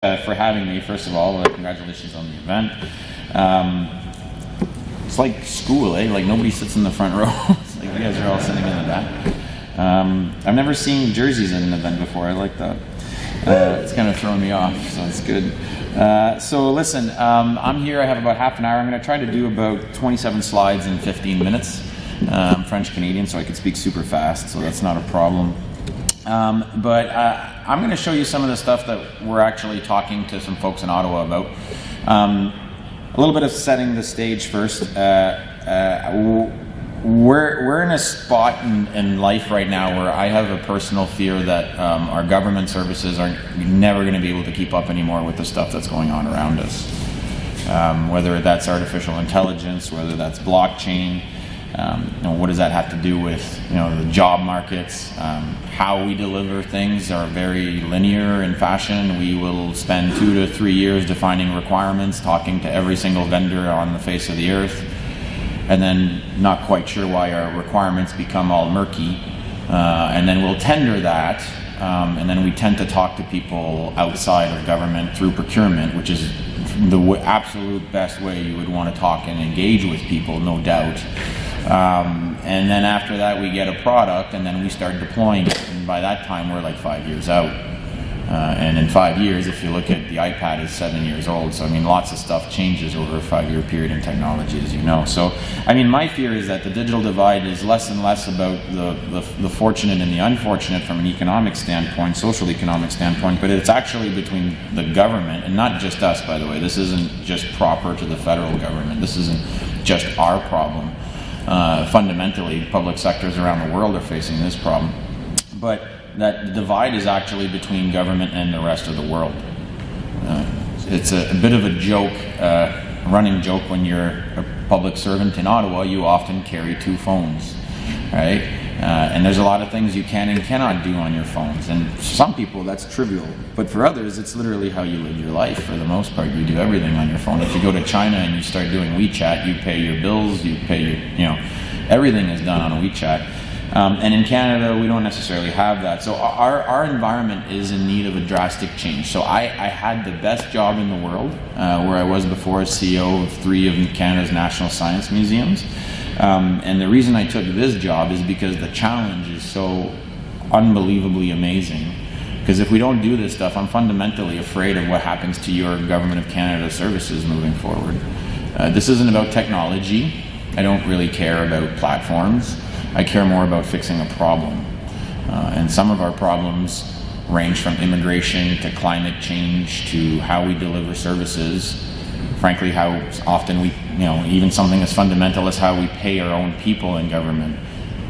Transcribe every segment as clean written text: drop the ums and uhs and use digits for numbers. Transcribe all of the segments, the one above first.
For having me, first of all. Congratulations on the event. It's like school, eh? Like nobody sits in the front row. It's like you guys are all sitting in the back. I've never seen jerseys at an event before. I like that. It's kind of throwing me off, so it's good. So listen, I'm here. I have about half an hour. I'm going to try to do about 27 slides in 15 minutes. I'm French-Canadian, so I can speak super fast, so that's not a problem. But I'm going to show you some of the stuff that we're actually talking to some folks in Ottawa about. A little bit of setting the stage first. We're in a spot in life right now where I have a personal fear that our government services are never going to be able to keep up anymore with the stuff that's going on around us. Whether that's artificial intelligence, whether that's blockchain. What does that have to do with the job markets? How we deliver things are very linear in fashion. We will spend 2 to 3 years defining requirements, talking to every single vendor on the face of the earth, and then not quite sure why our requirements become all murky. And then we'll tender that, and then we tend to talk to people outside of government through procurement, which is the absolute best way you would want to talk and engage with people, no doubt. And then after that we get a product and then we start deploying it, and by that time we're like 5 years out. And in 5 years, if you look at the iPad, is 7 years old. So I mean, lots of stuff changes over a 5-year period in technology, as you know. So I mean, my fear is that the digital divide is less and less about the fortunate and the unfortunate from an economic standpoint, social economic standpoint, but it's actually between the government, and not just us, by the way. This isn't just proper to the federal government. This isn't just our problem. Fundamentally, public sectors around the world are facing this problem. But that the divide is actually between government and the rest of the world. It's a bit of a joke, running joke. When you're a public servant in Ottawa, you often carry 2 phones, right? And there's a lot of things you can and cannot do on your phones. And for some people, that's trivial. But for others, it's literally how you live your life. For the most part, you do everything on your phone. If you go to China and you start doing WeChat, you pay your bills, you pay your, everything is done on WeChat. And in Canada, we don't necessarily have that. So our environment is in need of a drastic change. So I had the best job in the world, where I was before as CEO of 3 of Canada's national science museums. And the reason I took this job is because the challenge is so unbelievably amazing. Because if we don't do this stuff, I'm fundamentally afraid of what happens to your Government of Canada services moving forward. This isn't about technology. I don't really care about platforms. I care more about fixing a problem. And some of our problems range from immigration to climate change to how we deliver services. Frankly, how often we, even something as fundamental as how we pay our own people in government,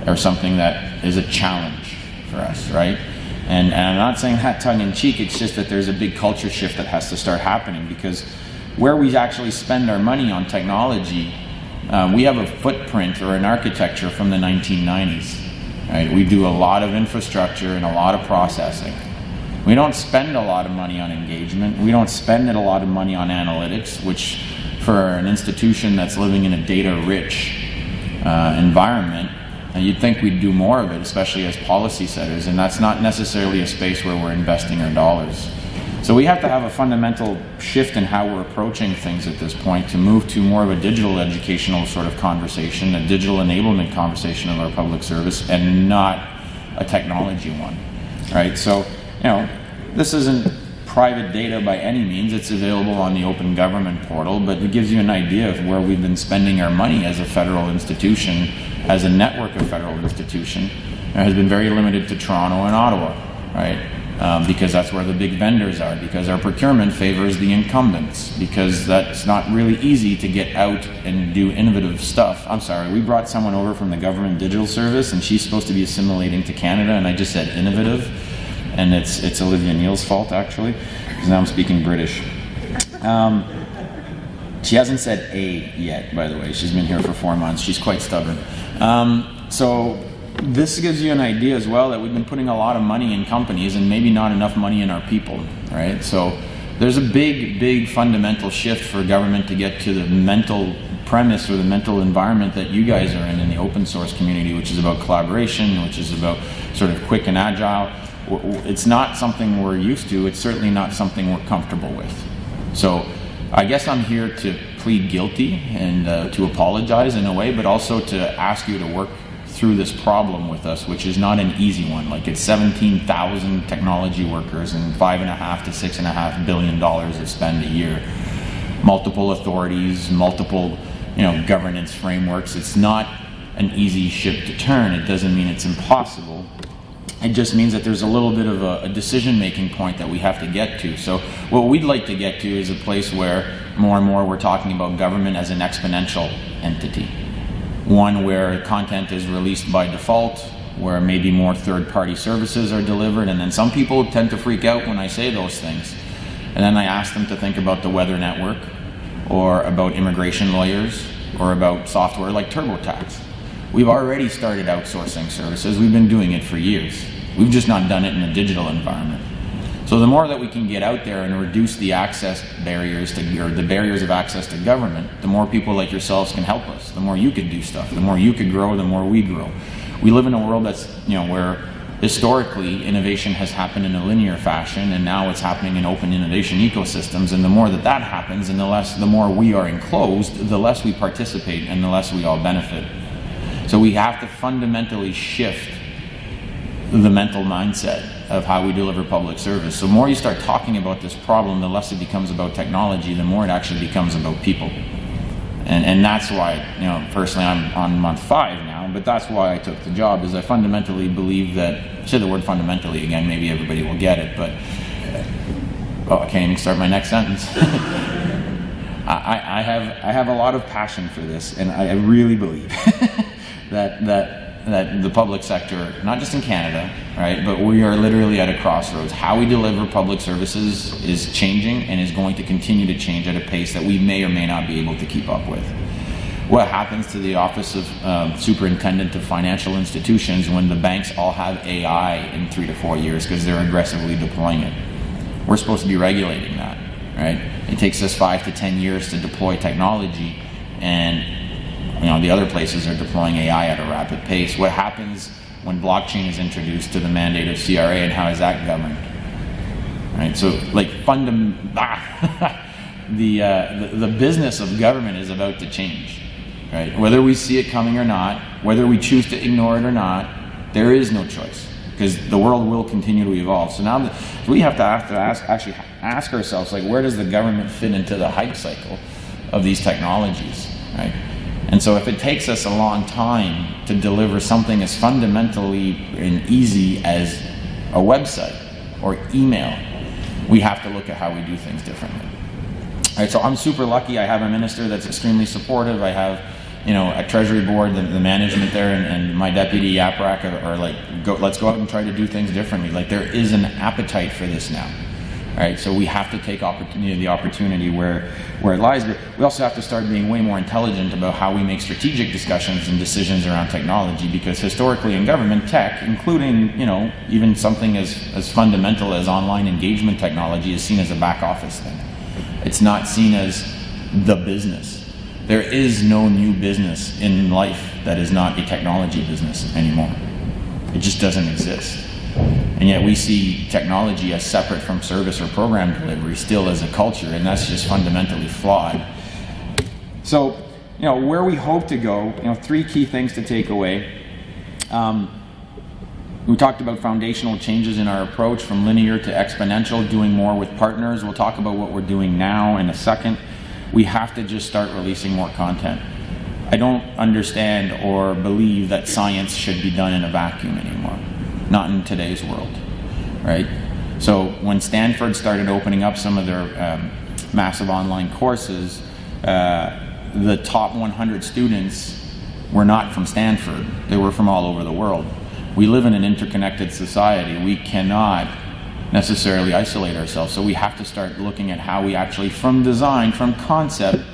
or something that is a challenge for us, right? And I'm not saying that tongue-in-cheek, it's just that there's a big culture shift that has to start happening, because where we actually spend our money on technology, we have a footprint or an architecture from the 1990s, right? We do a lot of infrastructure and a lot of processing. We don't spend a lot of money on engagement. We don't spend a lot of money on analytics, which for an institution that's living in a data-rich environment, you'd think we'd do more of it, especially as policy setters, and that's not necessarily a space where we're investing our dollars. So we have to have a fundamental shift in how we're approaching things at this point to move to more of a digital educational sort of conversation, a digital enablement conversation of our public service, and not a technology one, right? So, this isn't private data by any means. It's available on the Open Government portal, but it gives you an idea of where we've been spending our money as a federal institution, as a network of federal institution. It has been very limited to Toronto and Ottawa, right? Because that's where the big vendors are, because our procurement favors the incumbents, because that's not really easy to get out and do innovative stuff. I'm sorry, we brought someone over from the Government Digital Service, and she's supposed to be assimilating to Canada, and I just said innovative. And it's Olivia Neal's fault, actually, because now I'm speaking British. She hasn't said A yet, by the way. She's been here for 4 months. She's quite stubborn. So this gives you an idea as well that we've been putting a lot of money in companies and maybe not enough money in our people, right? So there's a big fundamental shift for government to get to the mental premise or the mental environment that you guys are in the open source community, which is about collaboration, which is about sort of quick and agile. it's not something we're used to. It's certainly not something we're comfortable with. So I guess I'm here to plead guilty and to apologize in a way, but also to ask you to work through this problem with us, which is not an easy one. Like, it's 17,000 technology workers and $5.5 to $6.5 billion of spend a year. Multiple authorities, multiple, governance frameworks. It's not an easy ship to turn. It doesn't mean it's impossible. It just means that there's a little bit of a decision-making point that we have to get to. So what we'd like to get to is a place where more and more we're talking about government as an exponential entity. One where content is released by default, where maybe more third-party services are delivered, and then some people tend to freak out when I say those things. And then I ask them to think about the Weather Network, or about immigration lawyers, or about software like TurboTax. We've already started outsourcing services. We've been doing it for years. We've just not done it in a digital environment. So the more that we can get out there and reduce the access barriers or the barriers of access to government, the more people like yourselves can help us. The more you can do stuff, the more you can grow, the more we grow. We live in a world that's, where historically innovation has happened in a linear fashion, and now it's happening in open innovation ecosystems. And the more that happens, and the more we are enclosed, the less we participate and the less we all benefit. So we have to fundamentally shift the mental mindset of how we deliver public service. So the more you start talking about this problem, the less it becomes about technology, the more it actually becomes about people. And that's why, personally I'm on month 5 now, but that's why I took the job, is I fundamentally believe that, say the word fundamentally again, maybe everybody will get it, but, I can't even start my next sentence. I have a lot of passion for this, and I really believe that the public sector, not just in Canada, right, but we are literally at a crossroads. How we deliver public services is changing and is going to continue to change at a pace that we may or may not be able to keep up with. What happens to the Office of Superintendent of Financial Institutions when the banks all have AI in 3 to 4 years because they're aggressively deploying it? We're supposed to be regulating that, right? It takes us 5 to 10 years to deploy technology, and the other places are deploying AI at a rapid pace. What happens when blockchain is introduced to the mandate of CRA, and how is that governed? Right. So, the business of government is about to change. Right. Whether we see it coming or not, whether we choose to ignore it or not, there is no choice, because the world will continue to evolve. So now we have to ask ourselves, where does the government fit into the hype cycle of these technologies? Right. And so if it takes us a long time to deliver something as fundamentally and easy as a website or email, we have to look at how we do things differently. All right, so I'm super lucky. I have a minister that's extremely supportive. I have, a Treasury board, the management there, and my deputy Yaprak are let's go out and try to do things differently. There is an appetite for this now. Right, so we have to take the opportunity where it lies, but we also have to start being way more intelligent about how we make strategic discussions and decisions around technology, because historically in government, tech, including even something as fundamental as online engagement technology, is seen as a back office thing. It's not seen as the business. There is no new business in life that is not a technology business anymore. It just doesn't exist. And yet we see technology as separate from service or program delivery still as a culture, and that's just fundamentally flawed. So, where we hope to go, 3 key things to take away. We talked about foundational changes in our approach from linear to exponential, doing more with partners. We'll talk about what we're doing now in a second. We have to just start releasing more content. I don't understand or believe that science should be done in a vacuum anymore. Not in today's world, right? So when Stanford started opening up some of their massive online courses, the top 100 students were not from Stanford. They were from all over the world. We live in an interconnected society. We cannot necessarily isolate ourselves. So we have to start looking at how we actually, from design, from concept,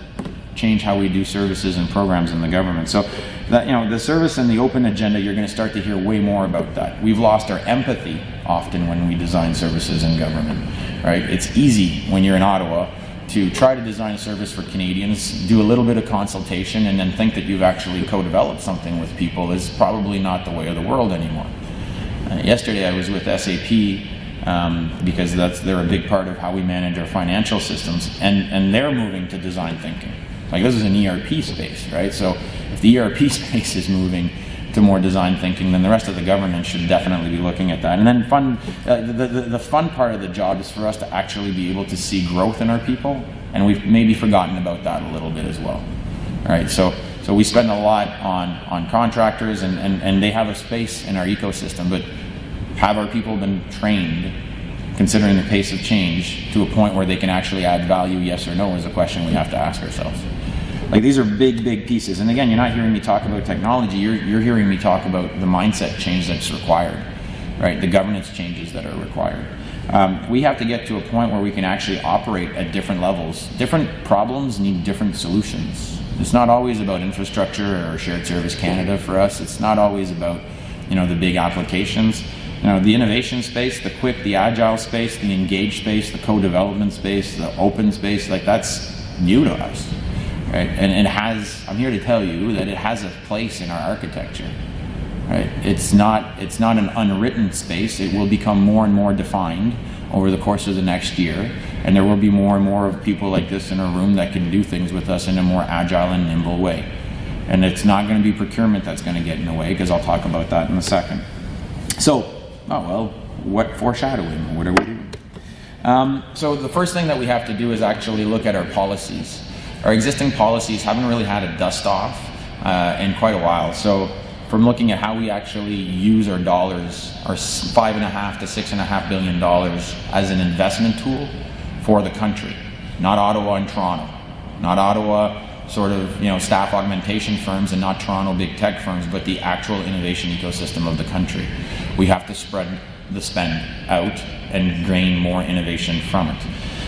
change how we do services and programs in the government. So that, the service and the open agenda, you're going to start to hear way more about that. We've lost our empathy often when we design services in government, right? It's easy when you're in Ottawa to try to design a service for Canadians, do a little bit of consultation, and then think that you've actually co-developed something with people is probably not the way of the world anymore. Yesterday I was with SAP because they're a big part of how we manage our financial systems, and they're moving to design thinking. Like, this is an ERP space, right? So if the ERP space is moving to more design thinking, then the rest of the government should definitely be looking at that. And then the fun part of the job is for us to actually be able to see growth in our people, and we've maybe forgotten about that a little bit as well. All right, so we spend a lot on contractors, and they have a space in our ecosystem, but have our people been trained, considering the pace of change, to a point where they can actually add value, yes or no, is a question we have to ask ourselves. Like, these are big, big pieces. And again, you're not hearing me talk about technology, you're hearing me talk about the mindset change that's required, right? The governance changes that are required. We have to get to a point where we can actually operate at different levels. Different problems need different solutions. It's not always about infrastructure or shared service Canada for us. It's not always about, the big applications. The innovation space, the quick, the agile space, the engaged space, the co-development space, the open space, like, that's new to us, right? And it has, I'm here to tell you that it has a place in our architecture, right? It's not an unwritten space. It will become more and more defined over the course of the next year, and there will be more and more of people like this in a room that can do things with us in a more agile and nimble way. And it's not going to be procurement that's going to get in the way, because I'll talk about that in a second. So, what foreshadowing? What are we doing? So the first thing that we have to do is actually look at our policies. Our existing policies haven't really had a dust off in quite a while. So from looking at how we actually use our dollars, our $5.5 to $6.5 billion as an investment tool for the country, not Ottawa and Toronto, not Ottawa sort of staff augmentation firms, and not Toronto big tech firms, but the actual innovation ecosystem of the country. We have to spread the spend out and gain more innovation from it.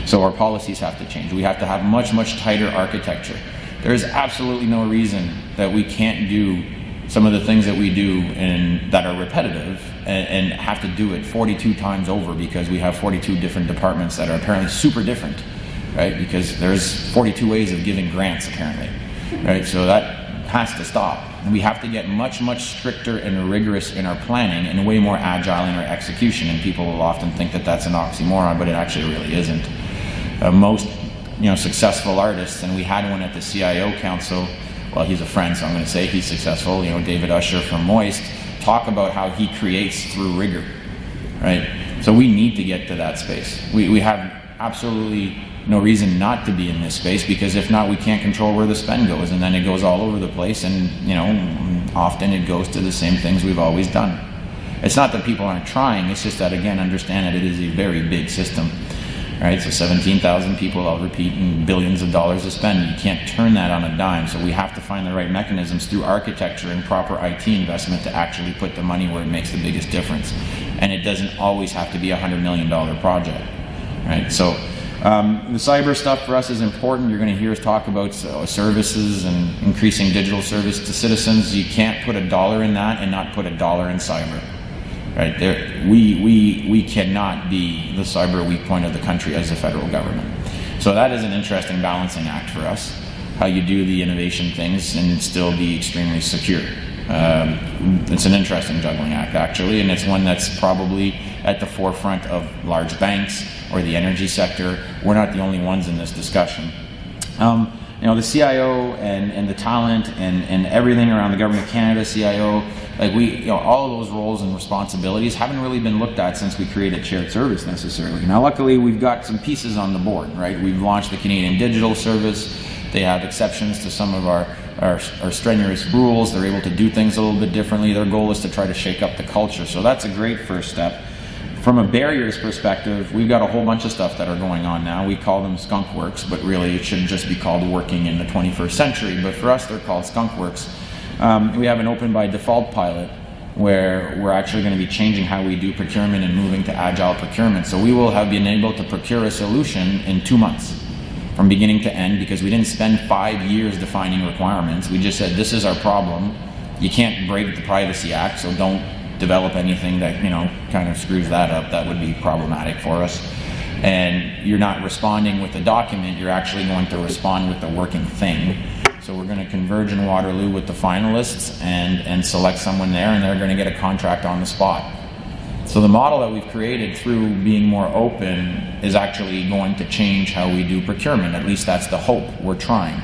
So our policies have to change. We have to have much, much tighter architecture. There is absolutely no reason that we can't do some of the things that we do that are repetitive and have to do it 42 times over, because we have 42 different departments that are apparently super different, right? Because there's 42 ways of giving grants apparently, right? So that has to stop. And we have to get much, much stricter and rigorous in our planning and way more agile in our execution. And people will often think that that's an oxymoron, but it actually really isn't. Most successful artists, and we had one at the CIO Council, well, he's a friend, so I'm going to say he's successful, David Usher from Moist, talk about how he creates through rigor, right? So we need to get to that space. We have absolutely no reason not to be in this space, because if not, we can't control where the spend goes, and then it goes all over the place, and often it goes to the same things we've always done. It's not that people aren't trying, it's just that, again, understand that it is a very big system, right? So 17,000 people, I'll repeat, and billions of dollars to spend. You can't turn that on a dime, so we have to find the right mechanisms through architecture and proper IT investment to actually put the money where it makes the biggest difference. And it doesn't always have to be a $100 million project, right? So the cyber stuff for us is important. You're going to hear us talk about services and increasing digital service to citizens. You can't put $1 in that and not put $1 in cyber. Right there, we cannot be the cyber weak point of the country as a federal government. So that is an interesting balancing act for us, how you do the innovation things and still be extremely secure. It's an interesting juggling act, actually, and it's one that's probably at the forefront of large banks or the energy sector. We're not the only ones in this discussion. The CIO and the talent and everything around the Government of Canada, CIO, all of those roles and responsibilities haven't really been looked at since we created shared service necessarily. Now, luckily, we've got some pieces on the board, right? We've launched the Canadian Digital Service. They have exceptions to some of our strenuous rules. They're able to do things a little bit differently. Their goal is to try to shake up the culture. So that's a great first step. From a barriers perspective, we've got a whole bunch of stuff that are going on now. We call them skunk works, but really it should just be called working in the 21st century. But for us, they're called skunk works. We have an open by default pilot where we're actually going to be changing how we do procurement and moving to agile procurement. So we will have been able to procure a solution in 2 months from beginning to end, because we didn't spend 5 years defining requirements. We just said, this is our problem. You can't break the Privacy Act, so don't develop anything that kind of screws that up. That would be problematic for us. And you're not responding with the document, you're actually going to respond with the working thing. So we're going to converge in Waterloo with the finalists and select someone there, and they're going to get a contract on the spot. So the model that we've created through being more open is actually going to change how we do procurement. At least that's the hope. We're trying,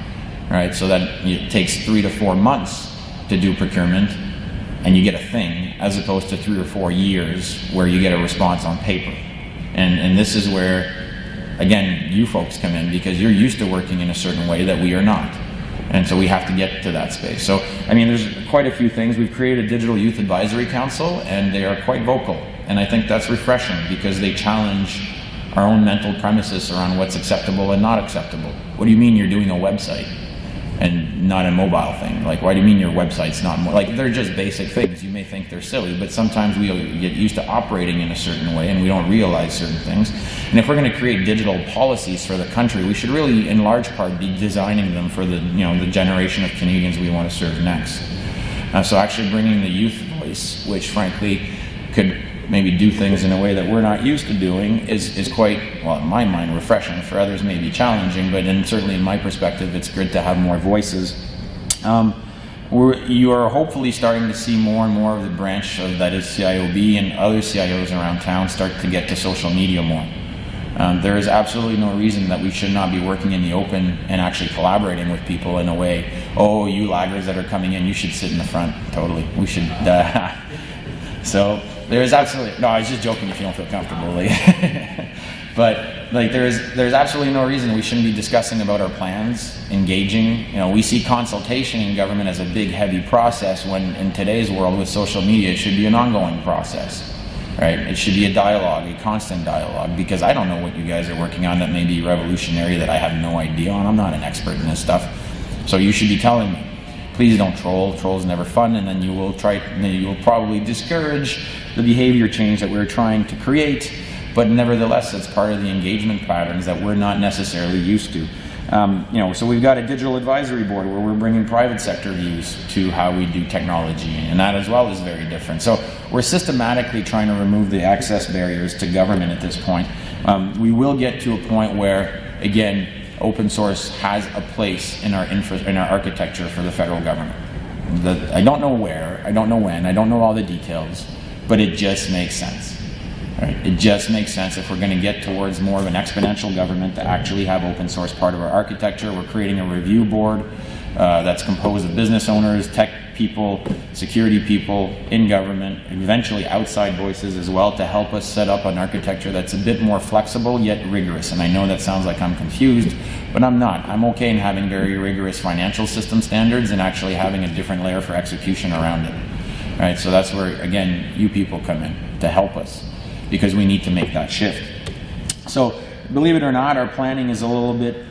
right? So that it takes 3 to 4 months to do procurement and you get a thing, as opposed to 3 or 4 years where you get a response on paper. And this is where, again, you folks come in, because you're used to working in a certain way that we are not. And so we have to get to that space. So, I mean, there's quite a few things. We've created a digital youth advisory council, and they are quite vocal. And I think that's refreshing, because they challenge our own mental premises around what's acceptable and not acceptable. What do you mean you're doing a website and not a mobile thing? Like, why do you mean your website's not more? Like, they're just basic things. You may think they're silly, but sometimes we get used to operating in a certain way and we don't realize certain things. And if we're going to create digital policies for the country, we should really, in large part, be designing them for the, the generation of Canadians we want to serve next. So actually bringing the youth voice, which frankly could maybe do things in a way that we're not used to doing, is quite, well, in my mind, refreshing. For others may be challenging, but certainly in my perspective, it's good to have more voices. You are hopefully starting to see more and more of the branch of that is CIOB and other CIOs around town start to get to social media more. There is absolutely no reason that we should not be working in the open and actually collaborating with people in a way, oh, you laggards that are coming in, you should sit in the front. Totally. We should. So there's absolutely, no, I was just joking if you don't feel comfortable. But like there's absolutely no reason we shouldn't be discussing about our plans, engaging. We see consultation in government as a big, heavy process, when in today's world with social media, it should be an ongoing process. Right? It should be a dialogue, a constant dialogue, because I don't know what you guys are working on that may be revolutionary that I have no idea on. I'm not an expert in this stuff. So you should be telling me. Please don't troll. Troll's never fun, and then you will probably discourage the behavior change that we're trying to create, but nevertheless, it's part of the engagement patterns that we're not necessarily used to. So we've got a digital advisory board where we're bringing private sector views to how we do technology, and that as well is very different. So we're systematically trying to remove the access barriers to government at this point. We will get to a point where, again, open source has a place in our architecture for the federal government. I don't know where, I don't know when, I don't know all the details, but it just makes sense. Right? It just makes sense if we're going to get towards more of an exponential government to actually have open source part of our architecture. We're creating a review board that's composed of business owners, tech people, security people in government, eventually outside voices as well, to help us set up an architecture that's a bit more flexible yet rigorous. And I know that sounds like I'm confused, but I'm not. I'm okay in having very rigorous financial system standards and actually having a different layer for execution around it. Right? So that's where, again, you people come in to help us, because we need to make that shift. So, believe it or not, our planning is a little bit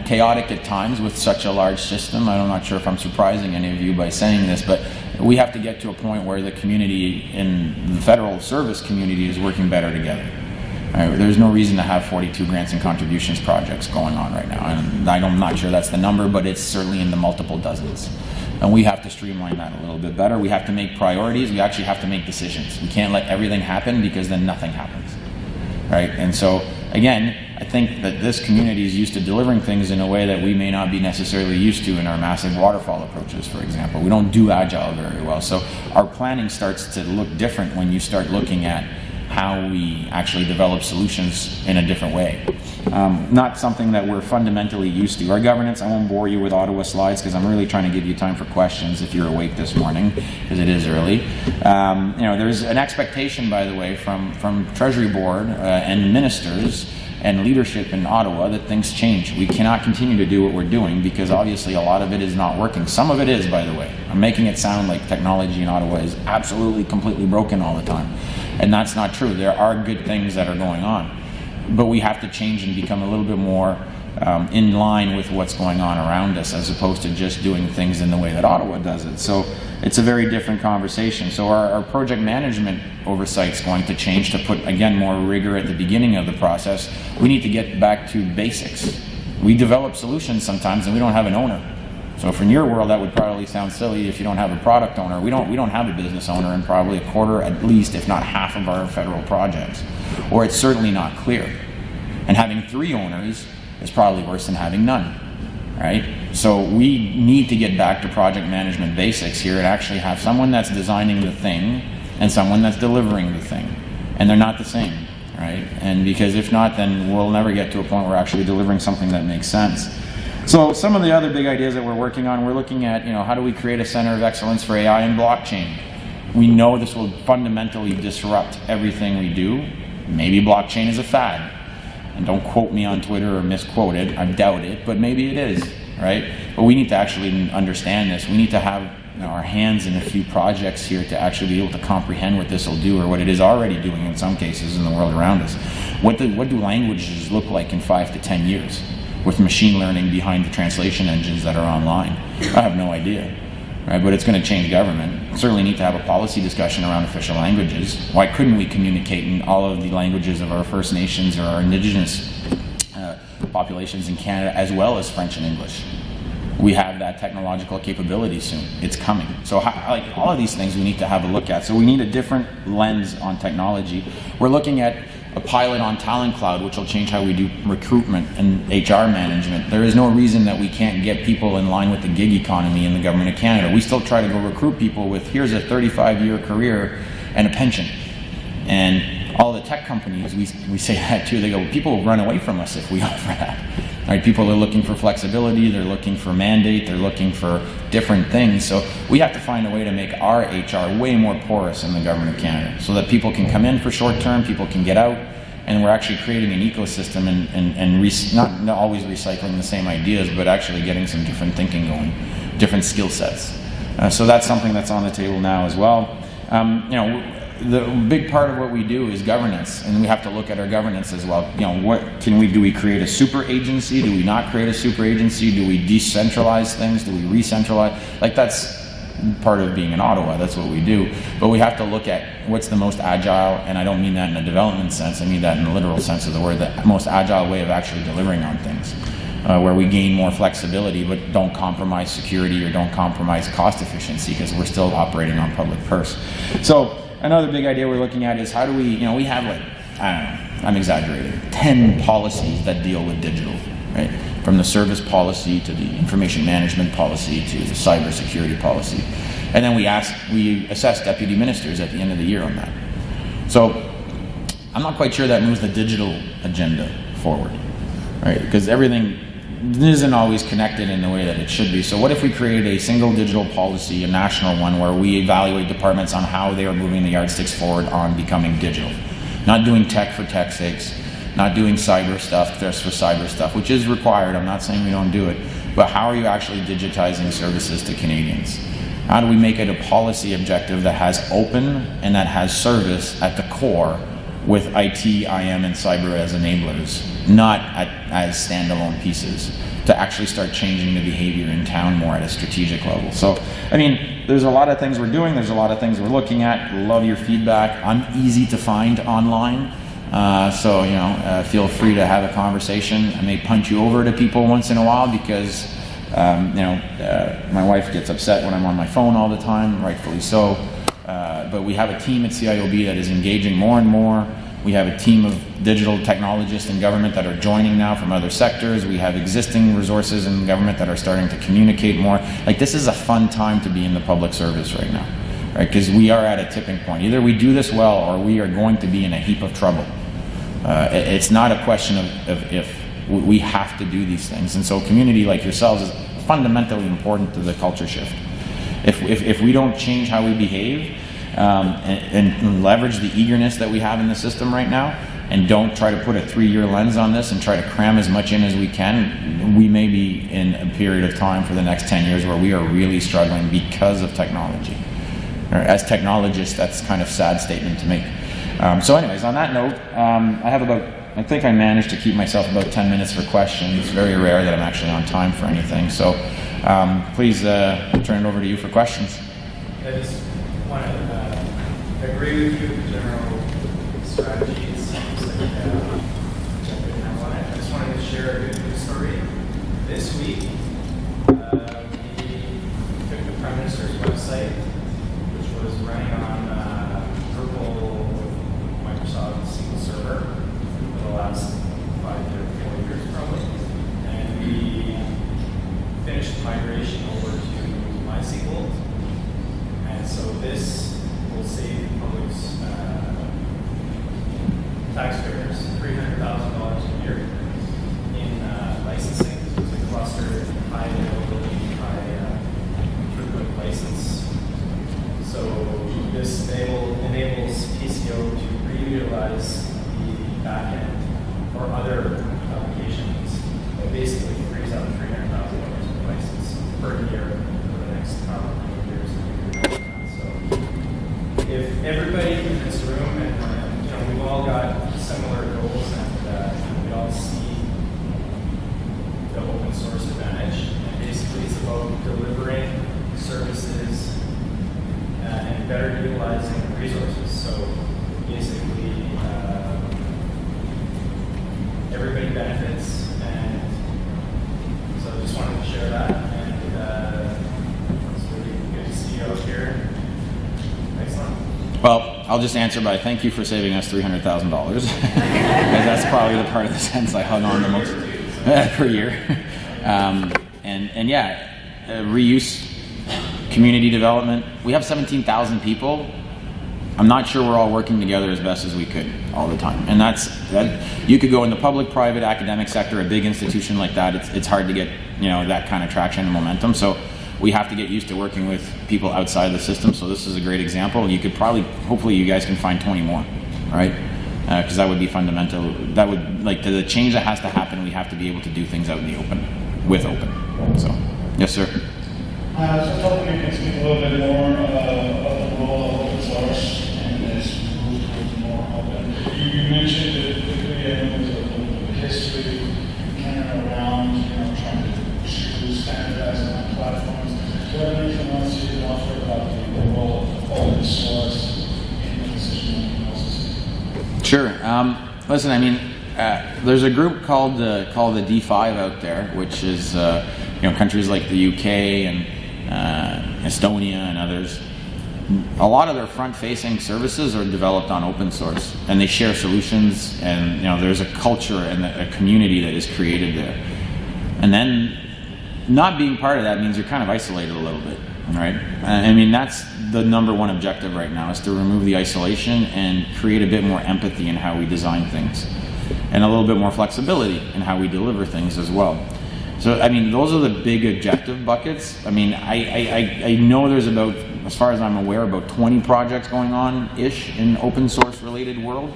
chaotic at times with such a large system. I'm not sure if I'm surprising any of you by saying this, but we have to get to a point where the community in the federal service community is working better together. Right? There's no reason to have 42 grants and contributions projects going on right now. And I'm not sure that's the number, but it's certainly in the multiple dozens. And we have to streamline that a little bit better. We have to make priorities. We actually have to make decisions. We can't let everything happen, because then nothing happens, right? And so, again, I think that this community is used to delivering things in a way that we may not be necessarily used to in our massive waterfall approaches, for example. We don't do Agile very well. So our planning starts to look different when you start looking at how we actually develop solutions in a different way. Not something that we're fundamentally used to. Our governance, I won't bore you with Ottawa slides, because I'm really trying to give you time for questions if you're awake this morning, because it is early. There's an expectation, by the way, from Treasury Board and ministers and leadership in Ottawa that things change. We cannot continue to do what we're doing, because obviously a lot of it is not working. Some of it is, by the way. I'm making it sound like technology in Ottawa is absolutely, completely broken all the time. And that's not true. There are good things that are going on. But we have to change and become a little bit more in line with what's going on around us, as opposed to just doing things in the way that Ottawa does it. So it's a very different conversation. So our project management oversight is going to change to put, again, more rigor at the beginning of the process. We need to get back to basics. We develop solutions sometimes and we don't have an owner. So from your world, that would probably sound silly if you don't have a product owner. We don't have a business owner in probably a quarter, at least, if not half of our federal projects. Or it's certainly not clear. And having 3 owners is probably worse than having none, right? So we need to get back to project management basics here and actually have someone that's designing the thing and someone that's delivering the thing. And they're not the same, right? And because if not, then we'll never get to a point where we're actually delivering something that makes sense. So some of the other big ideas that we're working on, we're looking at, how do we create a center of excellence for AI and blockchain? We know this will fundamentally disrupt everything we do. Maybe blockchain is a fad. And don't quote me on Twitter or misquote it. I doubt it, but maybe it is, right? But we need to actually understand this. We need to have our hands in a few projects here to actually be able to comprehend what this will do, or what it is already doing in some cases in the world around us. What do languages look like in 5 to 10 years with machine learning behind the translation engines that are online? I have no idea. Right, but it's going to change government. Certainly need to have a policy discussion around official languages. Why couldn't we communicate in all of the languages of our First Nations or our Indigenous populations in Canada, as well as French and English? We have that technological capability soon. It's coming. So like all of these things we need to have a look at. So we need a different lens on technology. We're looking at a pilot on Talent Cloud, which will change how we do recruitment and HR management. There is no reason that we can't get people in line with the gig economy in the government of Canada. We still try to go recruit people with, here's a 35-year career and a pension. And all the tech companies, we say that too. They go, people will run away from us if we offer that. Right? People are looking for flexibility, they're looking for mandate, they're looking for different things. So we have to find a way to make our HR way more porous in the government of Canada, so that people can come in for short term, people can get out, and we're actually creating an ecosystem and not always recycling the same ideas, but actually getting some different thinking going, different skill sets. So that's something that's on the table now as well. The big part of what we do is governance, and we have to look at our governance as well. What can we do? We create a super agency? Do we not create a super agency? Do we decentralize things? Do we re-centralize? Like, that's part of being in Ottawa. That's what we do. But we have to look at what's the most agile, and I don't mean that in a development sense. I mean that in the literal sense of the word, the most agile way of actually delivering on things, where we gain more flexibility, but don't compromise security or don't compromise cost efficiency, because we're still operating on public purse. So another big idea we're looking at is how do we, we have like, I don't know, I'm exaggerating, 10 policies that deal with digital, right? From the service policy to the information management policy to the cybersecurity policy. And then we assess deputy ministers at the end of the year on that. So I'm not quite sure that moves the digital agenda forward, right? Because everything isn't always connected in the way that it should be. So what if we create a single digital policy, a national one, where we evaluate departments on how they are moving the yardsticks forward on becoming digital? Not doing tech for tech's sakes, not doing cyber stuff just for cyber stuff, which is required. I'm not saying we don't do it, but how are you actually digitizing services to Canadians? How do we make it a policy objective that has open and that has service at the core, with IT, IM, and cyber as enablers, not as standalone pieces, to actually start changing the behavior in town more at a strategic level? So, I mean, there's a lot of things we're doing, there's a lot of things we're looking at. Love your feedback. I'm easy to find online, so feel free to have a conversation. I may punch you over to people once in a while because my wife gets upset when I'm on my phone all the time, rightfully so. But we have a team at CIOB that is engaging more and more. We have a team of digital technologists in government that are joining now from other sectors. We have existing resources in government that are starting to communicate more. Like, this is a fun time to be in the public service right now, right? Because we are at a tipping point. Either we do this well, or we are going to be in a heap of trouble. It's not a question of if. We have to do these things. And so community like yourselves is fundamentally important to the culture shift. If we don't change how we behave, and leverage the eagerness that we have in the system right now, and don't try to put a 3-year lens on this and try to cram as much in as we can, we may be in a period of time for the next 10 years where we are really struggling because of technology. As technologists, that's kind of a sad statement to make. So anyways, on that note, I think I managed to keep myself about 10 minutes for questions. It's very rare that I'm actually on time for anything. So please turn it over to you for questions. I just want to agree with you with the general strategies. I just wanted to share a good news story. This week, we took the Prime Minister's website, which was running on Drupal with Microsoft SQL Server for the last 4 years probably, and we finished the migration over to MySQL. And so this will save taxpayers $300,000 a year in licensing. It's a cluster, high availability, high throughput license. So this enables PCO to reutilize the backend or other applications. It basically frees up $300,000 per license per year for the next however many years that you're doing that. So if everybody in this room, and we've all got similar goals, and we all see the open source advantage, and basically it's about delivering services and better utilizing resources. So basically, everybody benefits, and so I just wanted to share that. And it's really good to see you out here. Excellent. Well, I'll just answer by thank you for saving us $300,000. That's probably the part of the sentence I hung on the most per year. And yeah, reuse, community development. We have 17,000 people. I'm not sure we're all working together as best as we could all the time. And that you could go in the public, private, academic sector, a big institution like that, it's hard to get that kind of traction and momentum. So we have to get used to working with people outside the system. So this is a great example. You could hopefully you guys can find 20 more, right? Because that would be fundamental. That would, the change that has to happen, we have to be able to do things out in the open, with open. So, yes, sir. So I was hoping you could speak a little bit more about the role of open source and this move towards more open. You mentioned the video was a history kind of around, trying to choose standardizing on platforms. Do you have anything else you can offer about the role of open source in the decision-making process? Sure. Listen, I mean, there's a group called the D5 out there, which is countries like the UK and Estonia and others. A lot of their front-facing services are developed on open source, and they share solutions, and there's a culture and a community that is created there. And then not being part of that means you're kind of isolated a little bit, right? I mean, that's the number one objective right now, is to remove the isolation and create a bit more empathy in how we design things, and a little bit more flexibility in how we deliver things as well. So, I mean, those are the big objective buckets. I mean, I know there's about, as far as I'm aware, about 20 projects going on-ish in open source related world.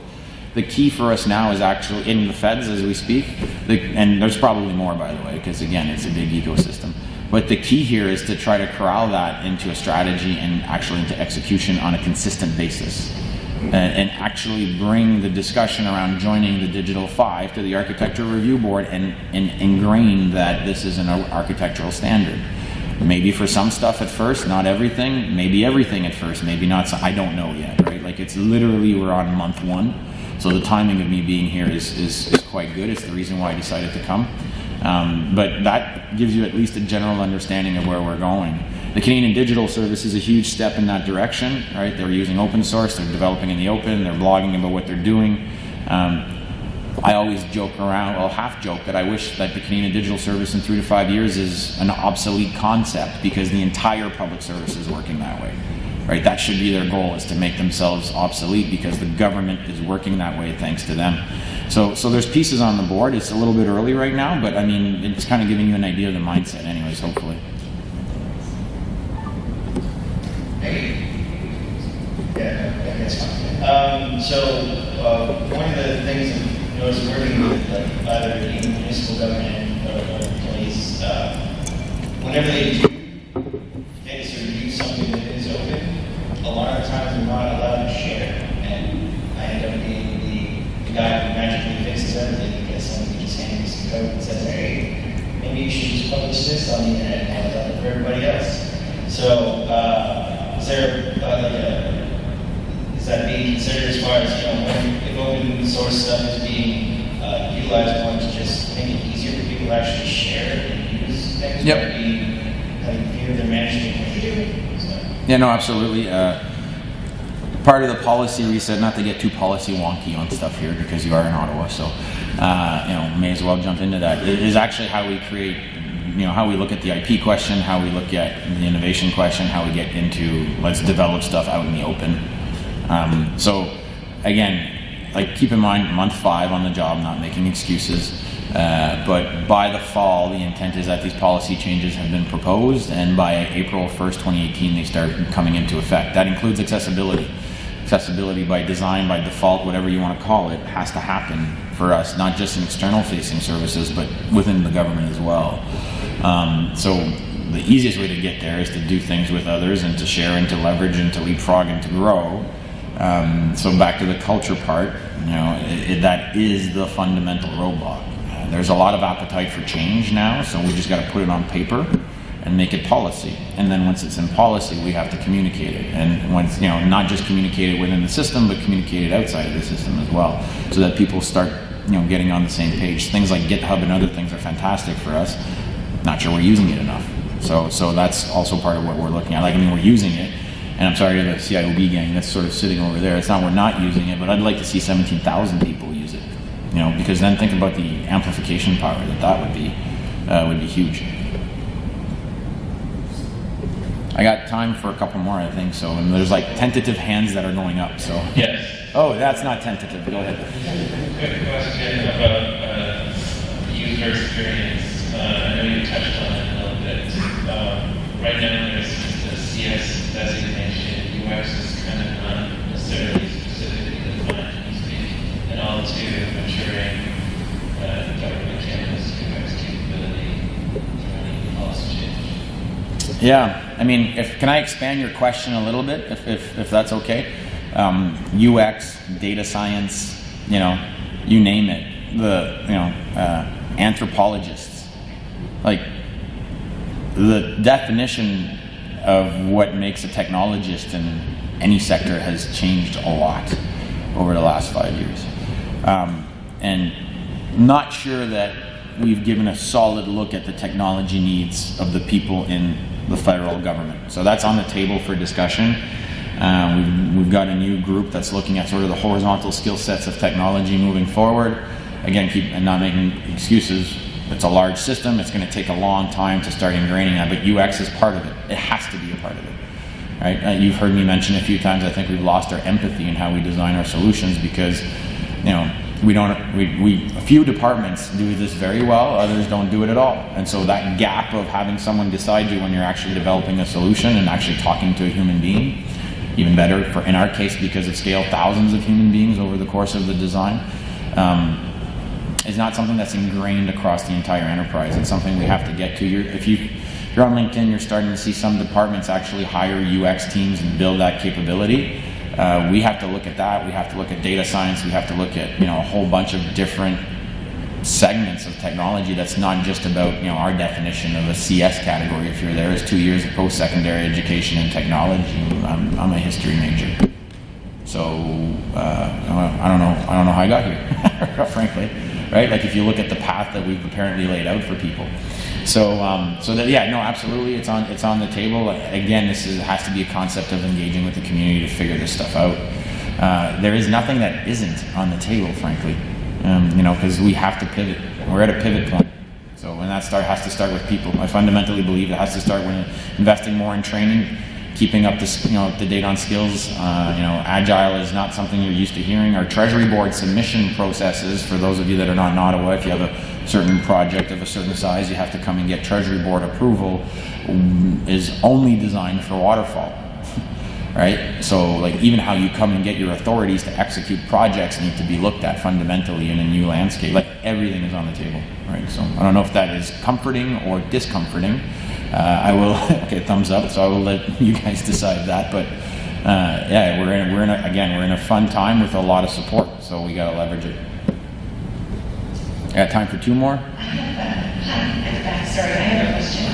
The key for us now is actually in the feds as we speak, and there's probably more, by the way, because again, it's a big ecosystem. But the key here is to try to corral that into a strategy and actually into execution on a consistent basis. And actually bring the discussion around joining the Digital 5 to the Architecture Review Board and ingrain that this is an architectural standard. Maybe for some stuff at first, not everything, maybe everything at first, maybe not, I don't know yet, right? Like, it's literally, we're on month 1, so the timing of me being here is quite good. It's the reason why I decided to come. But that gives you at least a general understanding of where we're going. The Canadian Digital Service is a huge step in that direction, right? They're using open source, they're developing in the open, they're blogging about what they're doing. I always joke around, well, half joke, that I wish that the Canadian Digital Service in 3 to 5 years is an obsolete concept, because the entire public service is working that way, right? That should be their goal, is to make themselves obsolete, because the government is working that way thanks to them. So there's pieces on the board. It's a little bit early right now, but I mean, it's kind of giving you an idea of the mindset anyways, hopefully. Yeah, that's fine. One of the things I was working with either the municipal government or employees, whenever they do fix or use something that is open, a lot of times they're not allowed to share. And I end up being the guy who magically fixes everything, because somebody just hands me some code and says, hey, maybe you should just publish this on the internet and have it for everybody else. So, is there is that being considered as far as, if open source stuff is being utilized more to just make it easier for people to actually share and use things? Yep. Having fear they're managing to so. Yeah, no, absolutely. Part of the policy reset, not to get too policy wonky on stuff here, because you are in Ottawa, so may as well jump into that. It is actually how we create, how we look at the IP question, how we look at the innovation question, how we get into let's develop stuff out in the open. So again, like keep in mind, month 5 on the job, not making excuses. But by the fall, the intent is that these policy changes have been proposed, and by April 1st, 2018, they start coming into effect. That includes accessibility. Accessibility by design, by default, whatever you want to call it, has to happen for us, not just in external facing services, but within the government as well. So the easiest way to get there is to do things with others and to share and to leverage and to leapfrog and to grow. So back to the culture part, that is the fundamental roadblock. There's a lot of appetite for change now, so we just got to put it on paper and make it policy. And then once it's in policy, we have to communicate it. And once, not just communicate it within the system, but communicate it outside of the system as well, so that people start, getting on the same page. Things like GitHub and other things are fantastic for us. Not sure we're using it enough. So that's also part of what we're looking at. We're using it. And I'm sorry to the CIOB gang that's sort of sitting over there. It's not we're not using it, but I'd like to see 17,000 people use it. Because then think about the amplification power that would be huge. I got time for a couple more, I think. So, and there's tentative hands that are going up. So. Yes. Oh, that's not tentative. Go ahead. Quick question about user experience. I know you touched on it a little bit. Right now, there's the CS designation. UX is kind of not necessarily specifically defined, and all to maturing government campus UX capability through any policy change. Yeah. Can I expand your question a little bit, if that's okay? UX, data science, you name it. Anthropologists. The definition of what makes a technologist in any sector has changed a lot over the last 5 years. And not sure that we've given a solid look at the technology needs of the people in the federal government. So that's on the table for discussion. We've got a new group that's looking at sort of the horizontal skill sets of technology moving forward. Again, and not making excuses. It's a large system. It's going to take a long time to start ingraining that, but UX is part of it. It has to be a part of it. Right? You've heard me mention a few times, I think we've lost our empathy in how we design our solutions because, a few departments do this very well, others don't do it at all. And so that gap of having someone beside you when you're actually developing a solution and actually talking to a human being, even better in our case because of scale, thousands of human beings over the course of the design, is not something that's ingrained across the entire enterprise. It's something we have to get to. If you're on LinkedIn, you're starting to see some departments actually hire UX teams and build that capability. We have to look at that. We have to look at data science. We have to look at a whole bunch of different segments of technology. That's not just about our definition of a CS category. If you're there, is 2 years of post-secondary education in technology. I'm a history major, so I don't know how I got here, frankly. Right? If you look at the path that we've apparently laid out for people. Absolutely, it's on the table. Again, has to be a concept of engaging with the community to figure this stuff out. There is nothing that isn't on the table, frankly, because we have to pivot. We're at a pivot point. So when that has to start with people. I fundamentally believe it has to start when investing more in training, keeping up to date on skills. Agile is not something you're used to hearing. Our Treasury Board submission processes, for those of you that are not in Ottawa, if you have a certain project of a certain size, you have to come and get Treasury Board approval, is only designed for waterfall. Right? So even how you come and get your authorities to execute projects need to be looked at fundamentally in a new landscape. Everything is on the table. Right? So I don't know if that is comforting or discomforting. I will, okay, thumbs up, so I will let you guys decide that, but we're in a fun time with a lot of support, so we got to leverage it. I got time for 2 more? I have a question.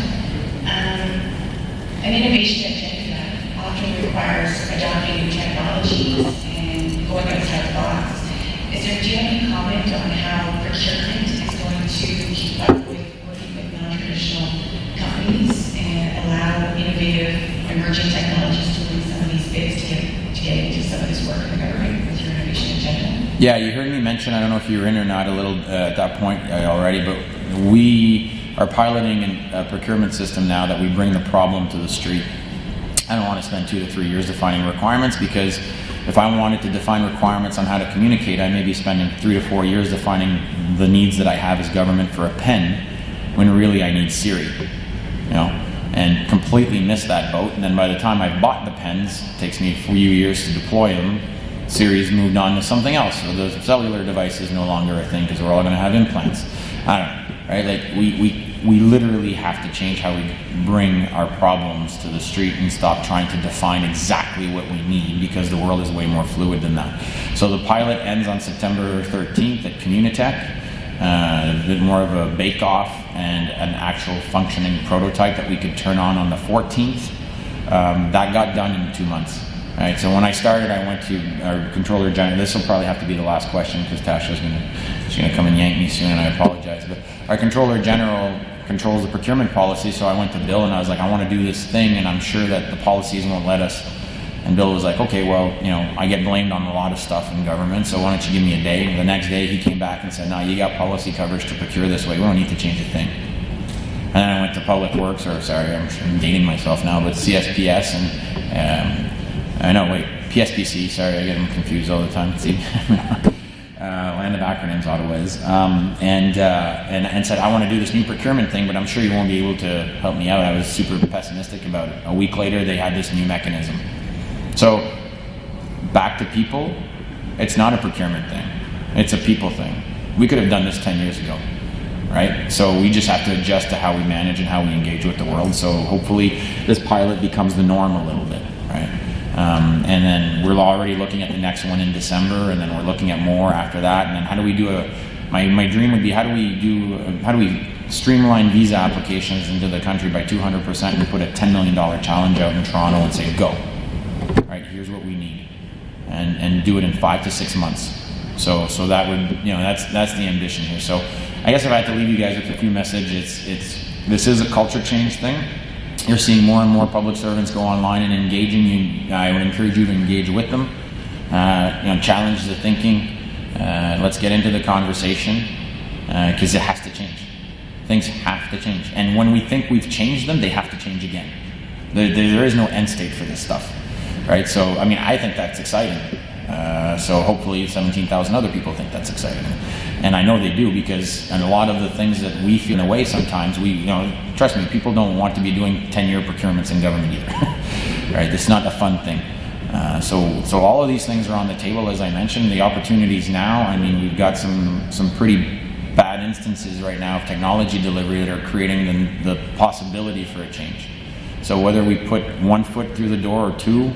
An innovation agenda often requires adopting new technologies and going outside the box. Do you have any comment on how procurement is going to keep up with working with non-traditional companies and allow innovative emerging technologies to win some of these bids to get into some of this work in the government with your innovation agenda? Yeah, you heard me mention, I don't know if you were in or not a little at that point already, but we are piloting a procurement system now that we bring the problem to the street. I don't want to spend 2 to 3 years defining requirements because if I wanted to define requirements on how to communicate, I may be spending 3 to 4 years defining the needs that I have as government for a pen, when really I need Siri, you know, and completely miss that boat. And then by the time I've bought the pens, it takes me a few years to deploy them. Siri's moved on to something else, so the cellular device is no longer a thing because we're all going to have implants. I don't know, right? Like we literally have to change how we bring our problems to the street and stop trying to define exactly what we need, because the world is way more fluid than that. So the pilot ends on September 13th at Communitech. A bit more of a bake-off and an actual functioning prototype that we could turn on the 14th. That got done in 2 months. Right, so when I started, I went to our controller general. This will probably have to be the last question because Tasha's gonna come and yank me soon, and I apologize. But our controller general controls the procurement policy, so I went to Bill and I was like, I want to do this thing, and I'm sure that the policies won't let us. And Bill was like, okay, well, you know, I get blamed on a lot of stuff in government, so why don't you give me a day? And the next day he came back and said, no, you got policy coverage to procure this way. We don't need to change a thing. And then I went to Public Works, or sorry, I'm dating myself now, but CSPS PSPC, sorry, I get them confused all the time. See, land of acronyms, Ottawa's, and said, I want to do this new procurement thing, but I'm sure you won't be able to help me out. I was super pessimistic about it. A week later, they had this new mechanism. So, back to people, it's not a procurement thing. It's a people thing. We could have done this 10 years ago, right? So we just have to adjust to how we manage and how we engage with the world. So hopefully this pilot becomes the norm a little bit, right? And then we're already looking at the next one in December, and then we're looking at more after that. And then how do we do my dream would be, how do we streamline visa applications into the country by 200% and put a $10 million challenge out in Toronto and say, go. Right, here's what we need, and do it in 5 to 6 months. So that would, you know, that's the ambition here. So I guess if I had to leave you guys with a few messages, this is a culture change thing. You're seeing more and more public servants go online and engaging. I would encourage you to engage with them. Challenge the thinking. Let's get into the conversation, because it has to change. Things have to change, and when we think we've changed them, they have to change again. There is no end state for this stuff. Right, so I mean, I think that's exciting. So hopefully 17,000 other people think that's exciting. And I know they do, because a lot of the things that we feel in a way sometimes, trust me, people don't want to be doing 10-year procurements in government either. Right, it's not a fun thing. So all of these things are on the table, as I mentioned. The opportunities now, I mean, we've got some pretty bad instances right now of technology delivery that are creating the possibility for a change. So whether we put 1 foot through the door or 2,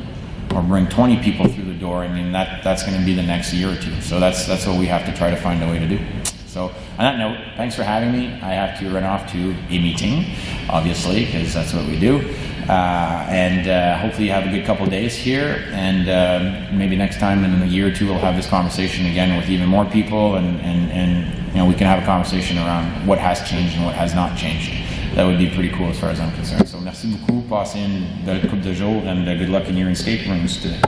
or bring 20 people through the door, I mean, that's going to be the next year or 2. So that's what we have to try to find a way to do. So on that note, thanks for having me. I have to run off to a meeting, obviously, because that's what we do. And hopefully you have a good couple days here, and maybe next time in a year or 2 we'll have this conversation again with even more people, and we can have a conversation around what has changed and what has not changed. That would be pretty cool as far as I'm concerned. So merci beaucoup, passez une belle coupe de jours, and good luck in your escape rooms today.